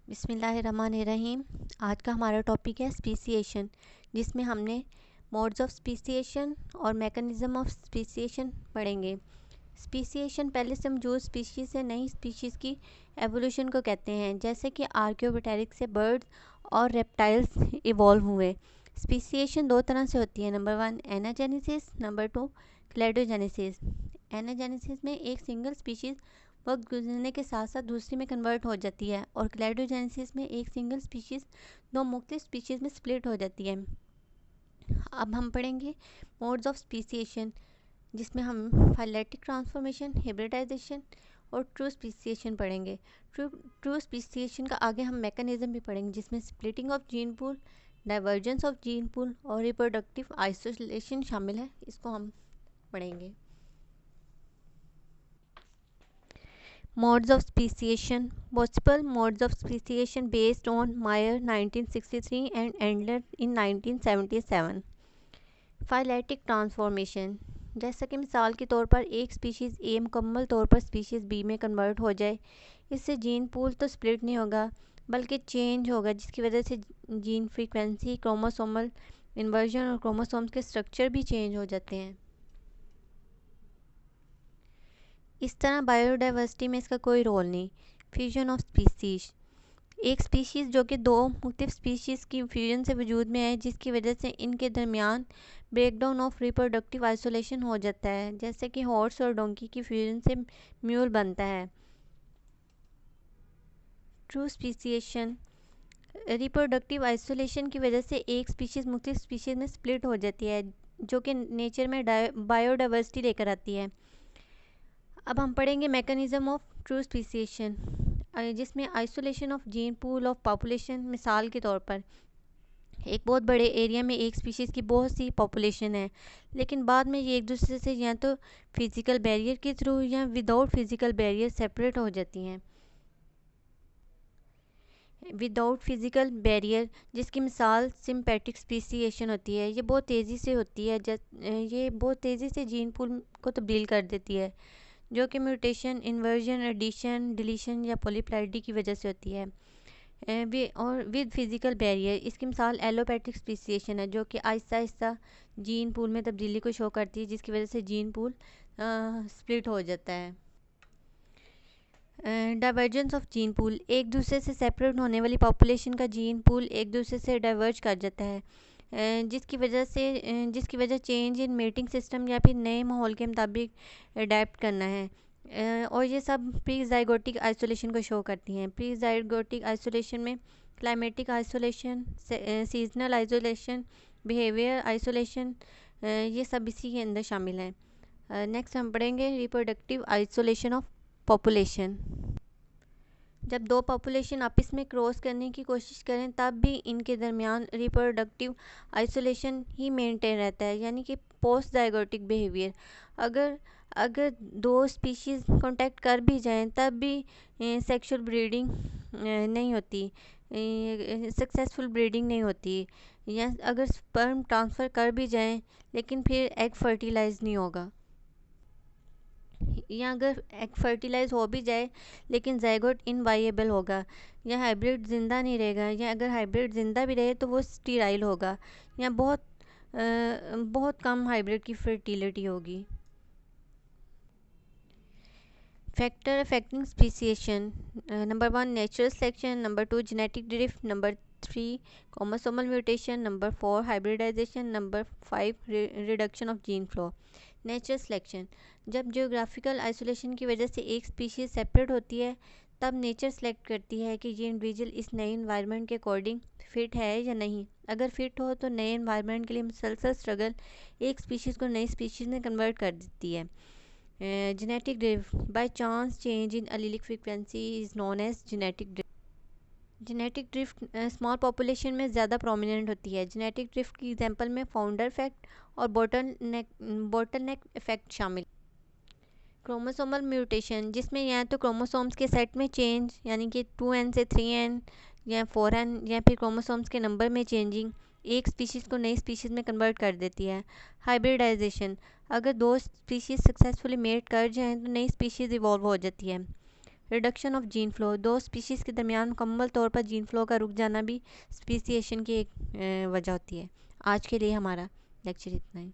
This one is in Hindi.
बिस्मिल्लाहिर्रहमानिर्रहीम। आज का हमारा टॉपिक है स्पीसिएशन, जिसमें हमने मोड्स ऑफ स्पीसिएशन और मैकेनिज़्म ऑफ स्पीसिएशन पढ़ेंगे। स्पीसिएशन पहले से मौजूद स्पीशीज़ से नई स्पीशीज़ की एवोल्यूशन को कहते हैं, जैसे कि आर्कियोपटेरिक्स से बर्ड्स और रेप्टाइल्स इवॉल्व हुए। स्पीसिएशन दो तरह से होती है, नंबर 1 एनाजेनेसिस, नंबर 2 क्लेडोजेनेसिस। एनाजेनेसिस में एक सिंगल स्पीशीज़ वक्त गुजरने के साथ साथ दूसरी में कन्वर्ट हो जाती है, और क्लेडोजेनेसिस में एक सिंगल स्पीशीज़ दो मुख्तलिफ स्पीशीज़ में स्प्लिट हो जाती है। अब हम पढ़ेंगे मोड्स ऑफ स्पीसिएशन, जिसमें हम फाइलेटिक ट्रांसफॉर्मेशन, हिब्रिडाइजेशन और ट्रू स्पीसिएशन पढ़ेंगे। ट्रू स्पीसिएशन का आगे हम मैकेनिज्म भी पढ़ेंगे, जिसमें splitting of gene pool, divergence of gene pool और रिप्रोडक्टिव आइसोलेशन शामिल है। इसको हम पढ़ेंगे। Modes of speciation. Possible modes of speciation based on Meyer 1963 and Endler in 1977. Phyletic transformation. जैसा कि मिसाल के तौर पर एक स्पीशीज़ ए मुकम्मल तौर पर स्पीशीज़ बी में कन्वर्ट हो जाए, इससे जीन पूल तो स्प्लिट नहीं होगा बल्कि चेंज होगा, जिसकी वजह से जीन फ्रीक्वेंसी, क्रोमोसोमल इन्वर्जन और क्रोमोसोम्स के स्ट्रक्चर भी चेंज हो जाते हैं। इस तरह बायोडाइवर्सिटी में इसका कोई रोल नहीं। फ्यूजन ऑफ स्पीसीज, एक स्पीशीज़ जो कि दो मुख्तलिफ स्पीशीज़ की फ्यूजन से वजूद में है, जिसकी वजह से इनके दरमियान ब्रेकडाउन ऑफ रिप्रोडक्टिव आइसोलेशन हो जाता है, जैसे कि हॉर्स और डोंकी की फ्यूजन से म्यूल बनता है। ट्रू स्पीसिएशन, रिप्रोडक्टिव आइसोलेशन की वजह से एक स्पीशीज़ मुख्तलिफ स्पीशीज़ में स्प्लिट हो जाती है, जो कि नेचर में बायोडाइवर्सिटी लेकर आती है। अब हम पढ़ेंगे मैकेनिज़्म ऑफ ट्रू स्पीसिएशन, जिसमें isolation of gene pool of population. मिसाल के तौर पर एक बहुत बड़े एरिया में एक स्पीशीज़ की बहुत सी पॉपुलेशन है, लेकिन बाद में ये एक दूसरे से या तो फिज़िकल बैरियर के थ्रू या विदाउट फिज़िकल बैरियर सेपरेट हो जाती हैं। विदाउट फिज़िकल बैरियर, जिसकी मिसाल सिम्पैटिक स्पीसिएशन होती है, ये बहुत तेज़ी से होती है, ये बहुत तेज़ी से जीन पूल को तब्दील कर देती है, जो कि म्यूटेशन, इन्वर्जन, एडिशन, डिलीशन या पॉलीप्लाइडी की वजह से होती है। और विद फिज़िकल बैरियर, इसकी मिसाल एलोपैथिक स्पीसिएशन है, जो कि आहिस्ता आहिस्ता जीन पूल में तब्दीली को शो करती है, जिसकी वजह से जीन पूल स्प्लिट हो जाता है। डाइवर्जेंस ऑफ जीन पूल, एक दूसरे से सेपरेट होने वाली पॉपुलेशन का जीन पूल एक दूसरे से डाइवर्ज कर जाता है, जिसकी वजह चेंज इन मेटिंग सिस्टम या फिर नए माहौल के मुताबिक अडेप्ट करना है। और ये सब प्री ज़ाइगोटिक आइसोलेशन को शो करती हैं। प्री ज़ाइगोटिक आइसोलेशन में climatic isolation, seasonal isolation, behaviour isolation, ये सब इसी के अंदर शामिल हैं। नेक्स्ट हम पढ़ेंगे रिप्रोडक्टिव आइसोलेशन ऑफ पॉपुलेशन। जब दो पॉपुलेशन आपस में क्रॉस करने की कोशिश करें, तब भी इनके दरमियान रिप्रोडक्टिव आइसोलेशन ही मेंटेन रहता है, यानी कि पोस्ट ज़ाइगोटिक बिहेवियर। अगर अगर दो स्पीशीज़ कांटेक्ट कर भी जाएं, तब भी सेक्सुअल ब्रीडिंग नहीं होती, सक्सेसफुल ब्रीडिंग नहीं होती, या अगर स्पर्म ट्रांसफ़र कर भी जाएं, लेकिन फिर एग फर्टिलाइज नहीं होगा, या अगर एग फर्टिलाइज हो भी जाए लेकिन ज़ाइगोट इनवाइएबल होगा, या हाइब्रिड ज़िंदा नहीं रहेगा, या अगर हाइब्रिड ज़िंदा भी रहे तो वो स्टीराइल होगा, या बहुत कम हाइब्रिड की फर्टिलिटी होगी। Factor affecting speciation, number 1 natural selection, number 2 genetic drift, number 3 chromosomal mutation, number 4 hybridisation, number 5 reduction of gene flow. Natural selection, जब जियोग्राफिकल आइसोलेशन की वजह से एक स्पीशीज़ सेपरेट होती है, तब नेचर सेलेक्ट करती है कि ये इंडिविजुअल इस नए इन्वायरमेंट के अकॉर्डिंग फ़िट है या नहीं। अगर फ़िट हो तो नए इन्वायरमेंट के लिए मुसलसल स्ट्रगल एक स्पीशीज़ को नई स्पीशीज़ में कन्वर्ट कर देती है। Genetic drift, by chance change in allelic frequency is known as genetic drift. Genetic drift small population में ज़्यादा प्रोमिनेंट होती है। जेनेटिक ड्रिफ्ट की एग्जांपल में फाउंडर इफेक्ट और बोटलनेक इफेक्ट शामिल। क्रोमोसोमल म्यूटेशन, जिसमें या तो क्रोमोसोम्स के सेट में चेंज, यानी कि 2n से 3n या 4n, या फिर क्रोमोसोम्स के नंबर में चेंजिंग एक स्पीशीज़ को नई स्पीशीज़ में कन्वर्ट कर देती है। हाइब्रिडाइजेशन, अगर दो स्पीशीज़ सक्सेसफुली मेट कर जाएं तो नई स्पीशीज़ इवॉल्व हो जाती है। रिडक्शन ऑफ जीन फ्लो, दो स्पीशीज़ के दरमियान मुकम्मल तौर पर जीन फ्लो का रुक जाना भी स्पीसीएशन की एक वजह होती है। आज के लिए हमारा लेक्चर इतना ही।